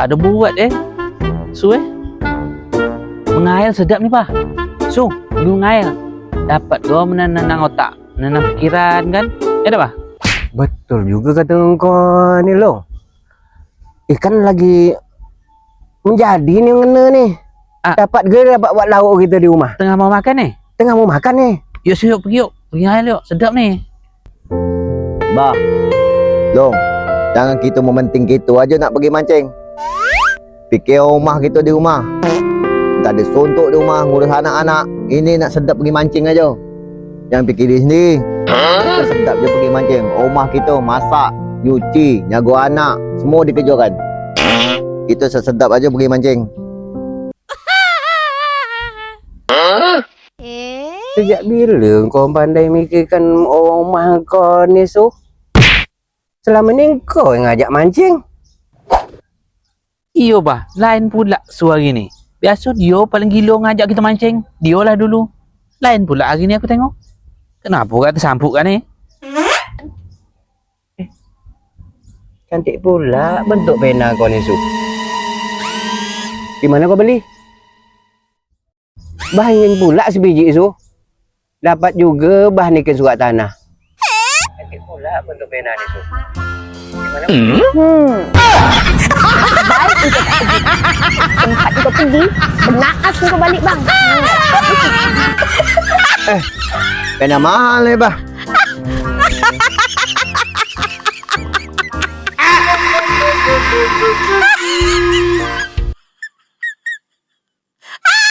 Tak ada buat Su mengail sedap ni Pak. Su, lu ngail. Dapat gua menenang otak, menenang pikiran kan? Ya dah Pak? Betul juga kata kau ni Long. Ikan lagi menjadi ni ngena ni. Dapat ke dapat buat lauk kita di rumah? Tengah mau makan ni? Tengah mau makan ni. Yuk pergi yuk. Pergi ngail yuk. Sedap ni. Bah, Long, jangan kita mementing gitu aja nak pergi mancing. Fikir rumah kita di rumah. Tak ada suntuk di rumah, ngurus anak-anak. Ini nak sedap pergi mancing aja. Jangan fikir diri sendiri. Kita sedap je pergi mancing. Rumah kita masak, nyuci, jaga anak, semua dikerjakan. Kita sedap aja pergi mancing. Sejak bila kau pandai mikirkan rumah kau ni, Su? Selama ni kau yang ngajak mancing. Iyo bah, lain pula Su hari ni. Biasa dia paling gila ngajak kita mancing. Dia lah dulu. Lain pula hari ni aku tengok. Kenapa kata sampuk kan ni? Cantik pula bentuk pena kau ni, Su. Di mana kau beli? Bahan pula sebiji, Su. Dapat juga bahan ikan surat tanah. Cantik pula bentuk pena ni, Su. Di mana? Baik untuk pergi. Tempat juga pergi. Benaas kau balik bang. Pena mahal bah.